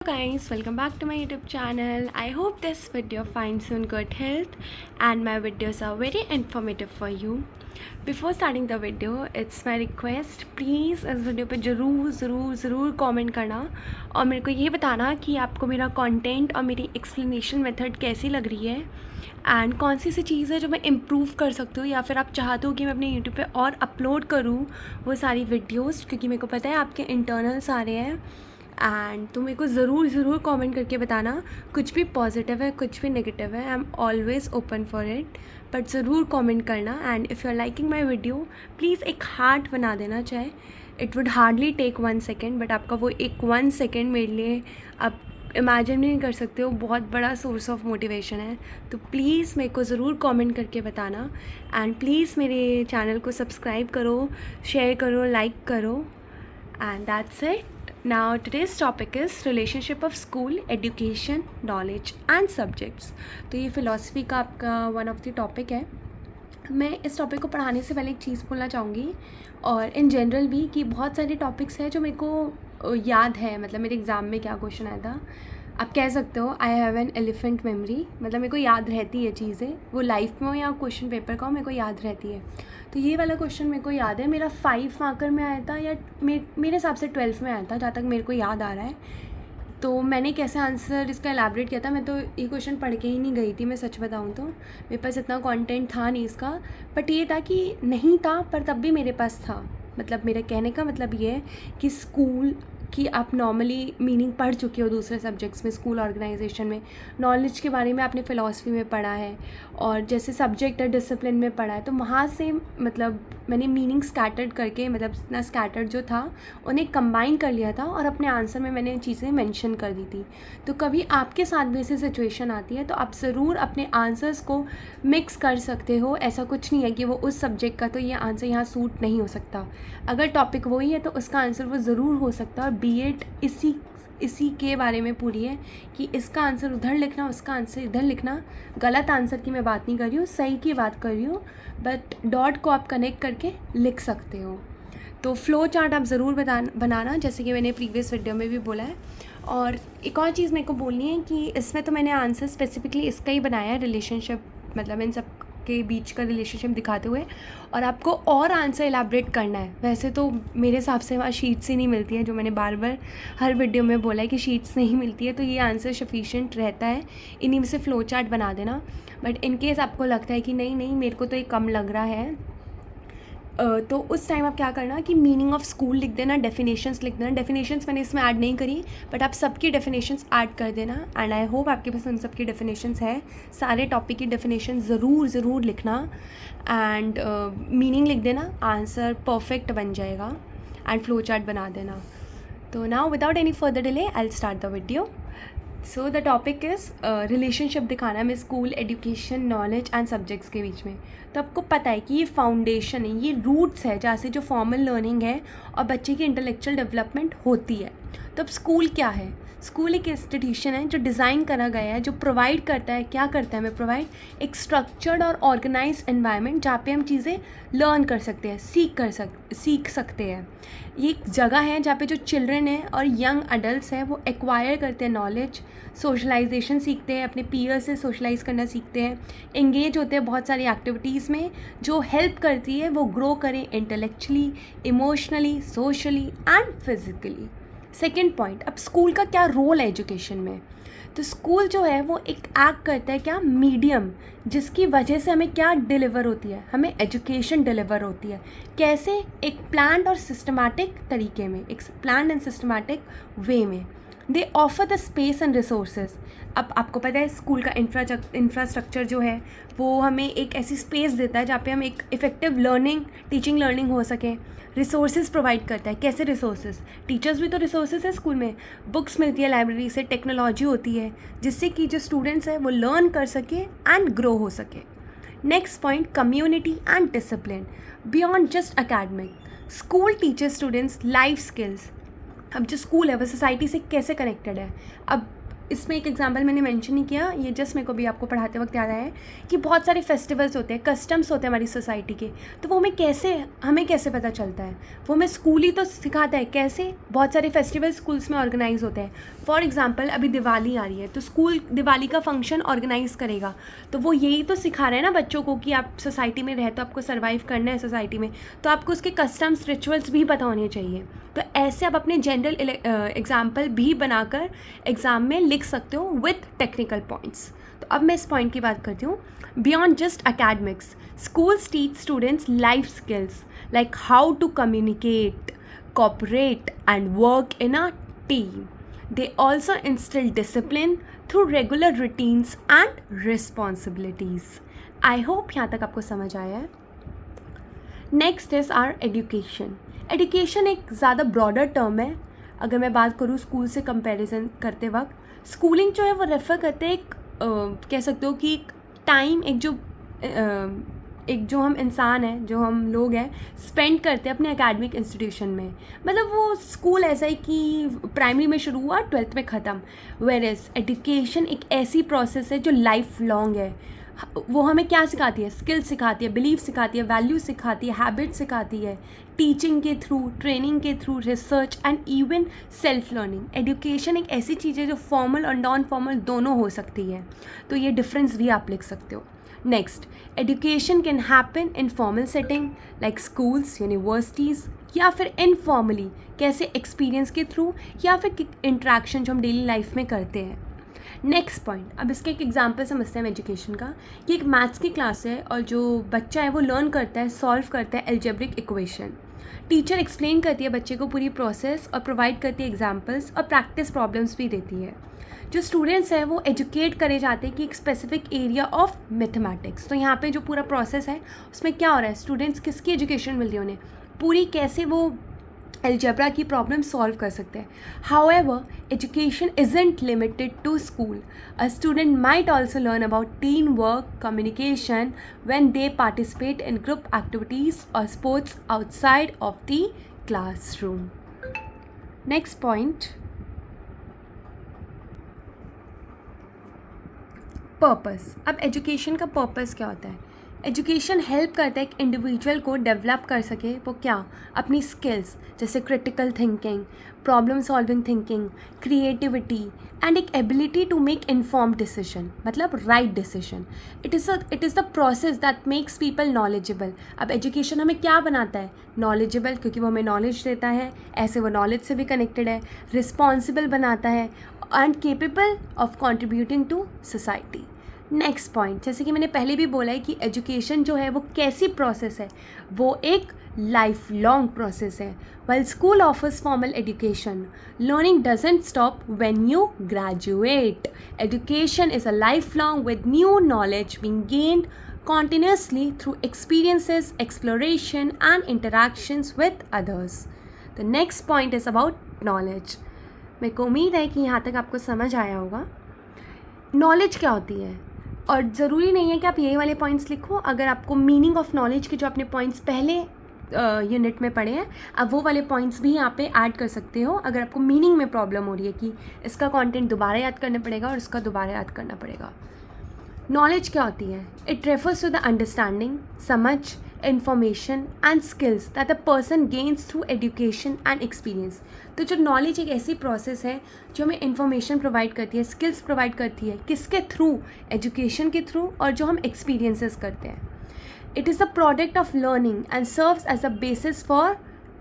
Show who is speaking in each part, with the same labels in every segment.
Speaker 1: Guys, welcome back to my YouTube channel. I hope this video finds you in good health and my videos are very informative for you. Before starting the video, it's my request, please इस video पे ज़रूर comment करना और मेरे को ये बताना कि आपको मेरा कंटेंट और मेरी एक्सप्लेनेशन मेथड कैसी लग रही है एंड कौन सी चीज़ है जो मैं इम्प्रूव कर सकती हूँ या फिर आप चाहते हो कि मैं अपने यूट्यूब पे और अपलोड करूँ वो सारी वीडियोज़, क्योंकि मेरे को पता है आपके इंटरनल्स आ रहे हैं एंड तो मेरे को ज़रूर कमेंट करके बताना, कुछ भी पॉजिटिव है कुछ भी नेगेटिव है, I am always open for it, but ज़रूर कमेंट करना। And if you are liking my video please एक हार्ट बना देना, चाहे it would hardly take 1 second, but आपका वो एक 1 सेकेंड मेरे लिए आप इमेजिन नहीं कर सकते हो, बहुत बड़ा सोर्स ऑफ मोटिवेशन है। तो प्लीज़ मेरे को ज़रूर कमेंट करके बताना एंड प्लीज़ मेरे चैनल को सब्सक्राइब करो, शेयर करो, लाइक करो and that's it. Now today's topic is relationship of school, education, knowledge and subjects। तो ये फ़िलासफ़ी का आपका वन ऑफ द टॉपिक है। मैं इस टॉपिक को पढ़ाने से पहले एक चीज़ बोलना चाहूँगी और इन जनरल भी कि बहुत सारे टॉपिक्स हैं जो मेरे को याद है, मतलब मेरे एग्ज़ाम में क्या क्वेश्चन आया था, आप कह सकते हो I have an elephant memory, मतलब मेरे को याद रहती है चीज़ें, वो लाइफ में हो या क्वेश्चन पेपर का हो, मेरे को याद रहती है। तो ये वाला क्वेश्चन मेरे को याद है, मेरा 5 मार्कर में आया था या मेरे हिसाब से 12th में आया था, जहाँ तक मेरे को याद आ रहा है। तो मैंने कैसे आंसर इसका एलैबोरेट किया था, मैं तो ये क्वेश्चन पढ़ के ही नहीं गई थी, मैं सच बताऊँ तो मेरे पास इतना कंटेंट था नहीं इसका, बट ये था कि नहीं था पर तब भी मेरे पास था। मतलब मेरे कहने का मतलब ये है कि स्कूल कि आप नॉर्मली मीनिंग पढ़ चुके हो दूसरे सब्जेक्ट्स में, स्कूल ऑर्गेनाइजेशन में, नॉलेज के बारे में आपने फ़िलासफ़ी में पढ़ा है और जैसे सब्जेक्ट है डिसिप्लिन में पढ़ा है, तो वहाँ से मतलब मैंने मीनिंग स्कैटर्ड करके, मतलब इतना स्कैटर्ड जो था उन्हें कंबाइन कर लिया था और अपने आंसर में मैंने चीज़ें मेंशन कर दी थी। तो कभी आपके साथ भी ऐसी सिचुएशन आती है तो आप ज़रूर अपने आंसर्स को मिक्स कर सकते हो। ऐसा कुछ नहीं है कि वो उस सब्जेक्ट का तो ये आंसर यहाँ सूट नहीं हो सकता, अगर टॉपिक वही है तो उसका आंसर वो ज़रूर हो सकता है। और बीएड इसी के बारे में पूरी है कि इसका आंसर उधर लिखना, उसका आंसर इधर लिखना। गलत आंसर की मैं बात नहीं कर रही हूँ, सही की बात कर रही हूँ, बट डॉट को आप कनेक्ट करके लिख सकते हो। तो फ़्लो चार्ट आप ज़रूर बनाना, जैसे कि मैंने प्रीवियस वीडियो में भी बोला है। और एक और चीज़ मेरे को बोलनी है कि इसमें तो मैंने आंसर स्पेसिफिकली इसका ही बनाया है, रिलेशनशिप, मतलब इन सब के बीच का रिलेशनशिप दिखाते हुए, और आपको और आंसर एलैबोरेट करना है। वैसे तो मेरे हिसाब से वहाँ शीट्स ही नहीं मिलती हैं, जो मैंने बार बार हर वीडियो में बोला है कि शीट्स नहीं मिलती है, तो ये आंसर सफिशिएंट रहता है, इन्हीं में से फ़्लो चार्ट बना देना। बट इन केस आपको लगता है कि नहीं मेरे को तो ये कम लग रहा है, तो उस टाइम आप क्या करना कि मीनिंग ऑफ स्कूल लिख देना, डेफिनेशंस लिख देना। डेफिनेशंस मैंने इसमें ऐड नहीं करी, बट आप सबकी डेफिनेशंस ऐड कर देना एंड आई होप आपके पास उन सबकी डेफिनेशंस है। सारे टॉपिक की डेफिनेशन ज़रूर लिखना एंड मीनिंग लिख देना, आंसर परफेक्ट बन जाएगा एंड फ्लो चार्ट बना देना। तो now without any further delay I will start the video. So the topic is relationship दिखाना है हमें school, education, knowledge and subjects के बीच में। तो आपको पता है कि ये फाउंडेशन है, ये रूट्स है जहाँ से जो फॉर्मल लर्निंग है और बच्चे की इंटेलेक्चुअल डेवलपमेंट होती है। तो अब स्कूल क्या है? स्कूल एक इंस्टीट्यूशन है जो डिज़ाइन करा गया है, जो प्रोवाइड करता है, क्या करता है हमें प्रोवाइड, एक स्ट्रक्चर्ड और ऑर्गेनाइज्ड एनवायरनमेंट जहाँ पे हम चीज़ें लर्न कर सकते हैं, सीख सकते हैं। ये एक जगह है जहाँ पे जो चिल्ड्रन है और यंग अडल्ट्स हैं वो एक्वायर करते हैं नॉलेज, सोशलाइजेशन सीखते हैं, अपने पीयर से सोशलाइज करना सीखते हैं, एंगेज होते हैं बहुत सारी एक्टिविटीज़ में जो हेल्प करती है वो ग्रो करें intellectually, emotionally, socially and physically. Second point, अब स्कूल का क्या रोल है एजुकेशन में? तो स्कूल जो है वो एक एक्ट करता है क्या, मीडियम, जिसकी वजह से हमें क्या डिलीवर होती है, हमें एजुकेशन डिलीवर होती है। कैसे? एक प्लान्ड और सिस्टमैटिक तरीके में, एक प्लान्ड एंड सिस्टमैटिक वे में। दे offer the space and resources. अब आपको पता है स्कूल का इंफ्रास्ट्रक्चर जो है वो हमें एक ऐसी स्पेस देता है जहाँ पे हम एक इफ़ेक्टिव टीचिंग लर्निंग हो सके। रिसोर्सेज प्रोवाइड करता है। कैसे रिसोर्सेज? टीचर्स भी तो रिसोर्सेज है स्कूल में, बुक्स मिलती है लाइब्रेरी से, टेक्नोलॉजी होती है जिससे कि जो स्टूडेंट्स हैं वो लर्न कर सके एंड ग्रो हो सके। Next point, community and discipline beyond just academic. School teachers students life skills. अब जो स्कूल है वो सोसाइटी से कैसे कनेक्टेड है? अब इसमें एक एग्जांपल मैंने मेंशन नहीं किया, ये जस्ट मेरे को भी आपको पढ़ाते वक्त याद आया है कि बहुत सारे फेस्टिवल्स होते हैं, कस्टम्स होते हैं हमारी सोसाइटी के, तो वो हमें कैसे पता चलता है? वो हमें स्कूल ही तो सिखाता है। कैसे? बहुत सारे फेस्टिवल स्कूल्स में ऑर्गेनाइज होते हैं। फॉर एग्जाम्पल अभी दिवाली आ रही है, तो स्कूल दिवाली का फंक्शन ऑर्गेनाइज करेगा, तो वो यही तो सिखा रहा है ना बच्चों को कि आप सोसाइटी में रहे तो आपको सर्वाइव करना है सोसाइटी में, तो आपको उसके कस्टम्स रिचुअल्स भी पता होने चाहिए। तो ऐसे आप अपने जनरल एग्जाम्पल भी बनाकर एग्ज़ाम में लिख सकते हो विथ टेक्निकल पॉइंट्स। तो अब मैं इस पॉइंट की बात करती हूँ। Beyond just academics, schools teach students life skills like how to communicate, cooperate and work in a team. They also instill discipline through regular routines and responsibilities. I hope यहाँ तक आपको समझ आया है। Next is our education. Education एक ज़्यादा broader term है। अगर मैं बात करूँ स्कूल से कंपैरिजन करते वक्त, स्कूलिंग जो है वो रेफ़र करते हैं एक कह सकते हो कि एक टाइम, एक जो हम इंसान हैं, जो हम लोग हैं, स्पेंड करते हैं अपने एकेडमिक इंस्टीट्यूशन में। मतलब वो स्कूल ऐसा है कि प्राइमरी में शुरू हुआ, 12th में ख़त्म। वेयरएज़ एजुकेशन एक ऐसी प्रोसेस है जो लाइफ लॉन्ग है। वो हमें क्या सिखाती है? स्किल सिखाती है, बिलीफ सिखाती है, वैल्यू सिखाती है, हैबिट सिखाती है, टीचिंग के थ्रू, ट्रेनिंग के through, research and even self learning. Education एक ऐसी चीज़ है जो फॉर्मल और नॉन फॉर्मल दोनों हो सकती है, तो ये डिफरेंस भी आप लिख सकते हो। Next, education can happen in formal setting like schools, universities, या फिर इनफॉर्मली कैसे एक्सपीरियंस के थ्रू, या फिर इंट्रैक्शन जो हम डेली लाइफ में करते हैं। नेक्स्ट पॉइंट, अब इसका एक एग्जांपल समझते हैं एजुकेशन का, कि एक मैथ्स की क्लास है और जो बच्चा है वो लर्न करता है, सॉल्व करता है एल्जेब्रिक इक्वेशन। टीचर एक्सप्लेन करती है बच्चे को पूरी प्रोसेस और प्रोवाइड करती है एग्जांपल्स और प्रैक्टिस प्रॉब्लम्स भी देती है। जो स्टूडेंट्स हैं वो एजुकेट करे जाते हैं कि एक स्पेसिफिक एरिया ऑफ मैथमेटिक्स। तो यहाँ पे जो पूरा प्रोसेस है उसमें क्या हो रहा है, स्टूडेंट्स किसकी एजुकेशन मिल रही है उन्हें, पूरी कैसे वो अलजेब्रा की प्रॉब्लम सॉल्व कर सकते हैं। However education isn't limited to school. A student might also learn about team work, communication when they participate in group activities और sports outside of the classroom. Next point, purpose. अब education का purpose क्या होता है? Education help करता है एक individual को डेवलप कर सके, वो क्या, अपनी स्किल्स जैसे critical thinking, problem solving thinking, creativity and एक ability to make informed decision, मतलब right decision. It is the process that makes people knowledgeable. अब एजुकेशन हमें क्या बनाता है? नॉलेजेबल, क्योंकि वो हमें नॉलेज देता है, ऐसे वो नॉलेज से भी कनेक्टेड है। रिस्पॉन्सिबल बनाता है and capable of contributing to society. Next point, जैसे कि मैंने पहले भी बोला है कि एजुकेशन जो है वो कैसी प्रोसेस है, वो एक लाइफ लॉन्ग प्रोसेस है। While school offers formal education, learning doesn't stop when you graduate. Education is a lifelong with new knowledge being gained continuously through experiences, exploration and interactions with others. The next point is about knowledge. मेरे को उम्मीद है कि यहाँ तक आपको समझ आया होगा। नॉलेज क्या होती है, और ज़रूरी नहीं है कि आप यही वाले पॉइंट्स लिखो। अगर आपको मीनिंग ऑफ नॉलेज के जो आपने पॉइंट्स पहले यूनिट में पढ़े हैं, आप वो वाले पॉइंट्स भी यहाँ पे ऐड कर सकते हो। अगर आपको मीनिंग में प्रॉब्लम हो रही है कि इसका कंटेंट दोबारा याद करना पड़ेगा और इसका दोबारा याद करना पड़ेगा। नॉलेज क्या होती है? It refers to the understanding, समझ, information and skills that a person gains through education and experience. तो जो नॉलेज एक ऐसी प्रोसेस है जो हमें इंफॉर्मेशन प्रोवाइड करती है, स्किल्स प्रोवाइड करती है, किसके थ्रू? एजुकेशन के थ्रू, और जो हम एक्सपीरियंसेस करते हैं। It is the product of learning and serves as a basis for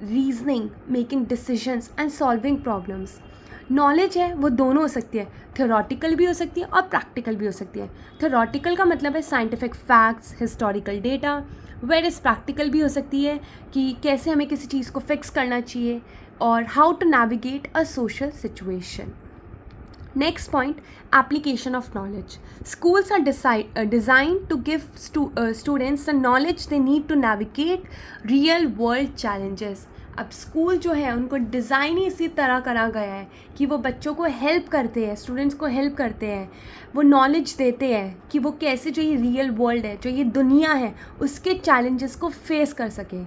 Speaker 1: reasoning, making decisions and solving problems. Knowledge है वो दोनों हो सकती है, थ्योरेटिकल भी हो सकती है और प्रैक्टिकल भी हो सकती है। थ्योरेटिकल का मतलब है scientific facts, historical data, various practical भी हो सकती है कि कैसे हमें किसी चीज़ को फिक्स करना चाहिए, और how to navigate a social situation. Next point, application of knowledge. Schools are designed to give students the knowledge they need to navigate real world challenges. अब स्कूल जो है उनको डिज़ाइन ही इसी तरह करा गया है कि वो बच्चों को हेल्प करते हैं, स्टूडेंट्स को हेल्प करते हैं, वो नॉलेज देते हैं कि वो कैसे जो ये रियल वर्ल्ड है, जो ये दुनिया है, उसके चैलेंजेस को फेस कर सके।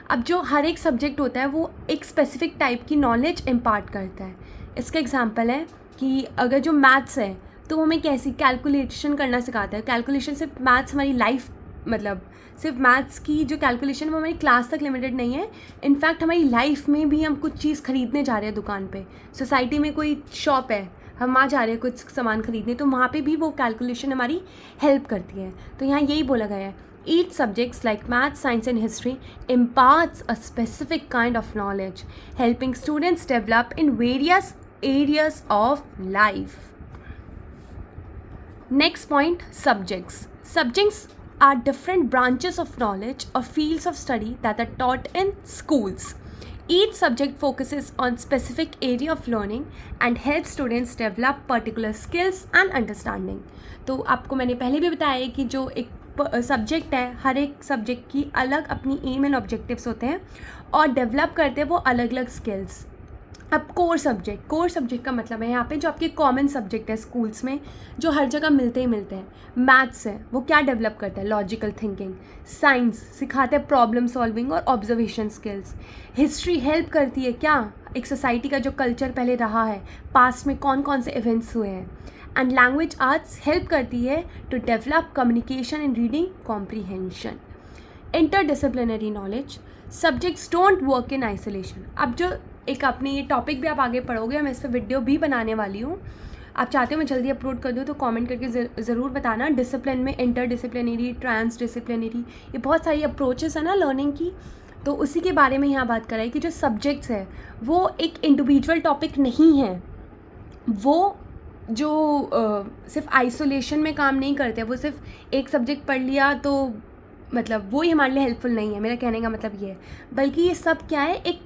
Speaker 1: अब जो हर एक सब्जेक्ट होता है वो एक स्पेसिफिक टाइप की नॉलेज इम्पार्ट करता है। इसका एग्जांपल है कि अगर जो मैथ्स है तो हमें कैसी कैलकुलेशन करना सिखाता है। कैलकुलेशन सिर्फ मैथ्स हमारी लाइफ मतलब सिर्फ मैथ्स की जो कैलकुलेशन वो हमारी क्लास तक लिमिटेड नहीं है, इनफैक्ट हमारी लाइफ में भी हम कुछ चीज़ खरीदने जा रहे हैं दुकान पे, सोसाइटी में कोई शॉप है, हम वहाँ जा रहे हैं कुछ सामान खरीदने, तो वहाँ पे भी वो कैलकुलेशन हमारी हेल्प करती है। तो यहाँ यही बोला गया है, each subjects like math, science and history imparts a specific kind of knowledge, helping students develop in various areas of life. Next point, subjects. Subjects are different branches of knowledge or fields of study that are taught in schools. Each subject focuses on specific area of learning and helps students develop particular skills and understanding. तो आपको मैंने पहले भी बताया है कि जो एक सब्जेक्ट है, हर एक सब्जेक्ट की अलग अपनी एम एंड ऑब्जेक्टिव्स होते हैं और डेवलप करते हैं वो अलग अलग स्किल्स। अब कोर सब्जेक्ट का मतलब है यहाँ पे जो आपके कॉमन सब्जेक्ट है स्कूल्स में, जो हर जगह मिलते ही मिलते हैं। मैथ्स है, वो क्या डेवलप करता है, लॉजिकल थिंकिंग। साइंस सिखाते हैं प्रॉब्लम सॉल्विंग और ऑब्जर्वेशन स्किल्स। हिस्ट्री हेल्प करती है क्या, एक सोसाइटी का जो कल्चर पहले रहा है, पास्ट में कौन कौन से इवेंट्स हुए हैं। एंड लैंग्वेज आर्ट्स हेल्प करती है to develop communication and reading comprehension. Interdisciplinary knowledge, subjects don't work in isolation. अब जो एक अपनी ये टॉपिक भी आप आगे पढ़ोगे, मैं इस पर वीडियो भी बनाने वाली हूँ, आप चाहते हो मैं जल्दी अपलोड कर दूँ तो कमेंट करके ज़रूर बताना। डिसिप्लिन में इंटरडिसिप्लिनरी, ट्रांस डिसिप्लिनरी, ये बहुत सारी अप्रोचेस है ना लर्निंग की, तो उसी के बारे में यहाँ बात कराई कि जो सब्जेक्ट्स है वो एक इंडिविजुअल टॉपिक नहीं है, वो जो सिर्फ आइसोलेशन में काम नहीं करते, वो सिर्फ एक सब्जेक्ट पढ़ लिया तो मतलब वो ही हमारे लिए हेल्पफुल नहीं है। मेरा कहने का मतलब ये है, बल्कि ये सब क्या है, एक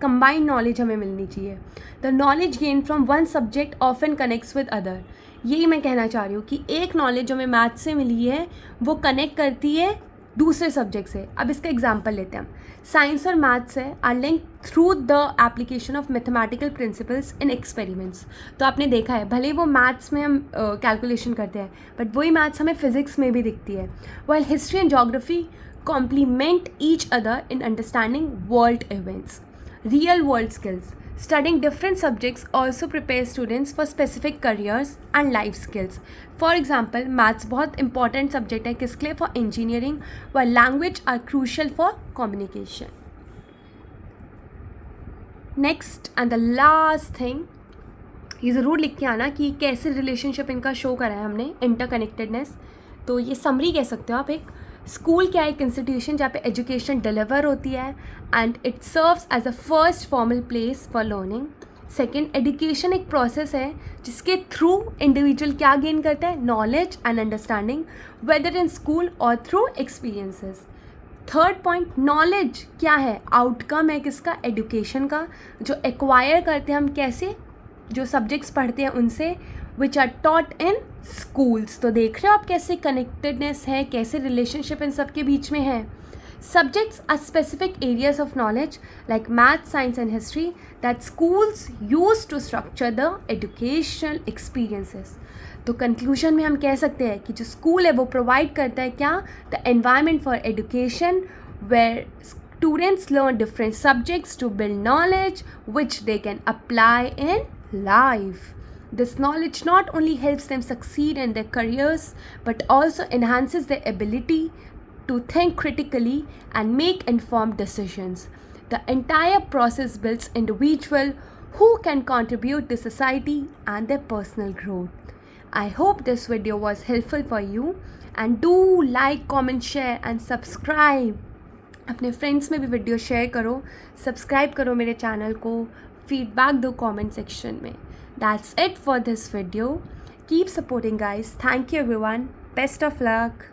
Speaker 1: कंबाइंड नॉलेज हमें मिलनी चाहिए। The knowledge gain from one subject often connects with other. यही मैं कहना चाह रही हूँ कि एक नॉलेज जो हमें मैथ से मिली है वो कनेक्ट करती है दूसरे सब्जेक्ट से। अब इसका एग्जाम्पल लेते हैं हम। साइंस और मैथ्स है are link through the application of mathematical principles in experiments. तो आपने देखा है, भले वो मैथ्स में हम कैलकुलेशन करते हैं, बट वही मैथ्स हमें फिजिक्स में भी दिखती है। While history and geography complement each other in understanding world events. Real world skills, studying different subjects also prepares students for specific careers and life skills. For example, maths बहुत important subject है किसके लिए, for engineering, while language are crucial for communication. Next and the last thing, ये ज़रूर लिख के आना कि कैसे रिलेशनशिप इनका शो करा है हमने, इंटरकनेक्टेडनेस। तो ये समरी कह सकते हो आप। एक स्कूल क्या है, एक इंस्टीट्यूशन जहाँ पे एजुकेशन डिलीवर होती है and it serves as a first formal place for learning. Second, education एक प्रोसेस है जिसके थ्रू इंडिविजुअल क्या गेन करता है, knowledge and understanding, whether in school और through experiences. Third point, knowledge क्या है, आउटकम है किसका, एजुकेशन का, जो एक्वायर करते हैं हम कैसे, जो सब्जेक्ट्स पढ़ते हैं उनसे, which are taught in schools. तो देख रहे हो आप कैसे कनेक्टेडनेस है, कैसे रिलेशनशिप इन सब के बीच में है। Subjects are specific areas of knowledge like math, science and history that schools use to structure the educational experiences. तो कंक्लूजन में हम कह सकते हैं कि जो स्कूल है वो प्रोवाइड करता है क्या, the environment for education where students learn different subjects to build knowledge which they can apply in life. This knowledge not only helps them succeed in their careers but also enhances their ability to think critically and make informed decisions. The entire process builds individuals who can contribute to society and their personal growth. I hope this video was helpful for you and do like, comment, share and subscribe. अपने friends में भी video share करो, subscribe करो मेरे channel को, feedback दो comment section में। That's it for this video. Keep supporting guys. Thank you everyone. Best of luck.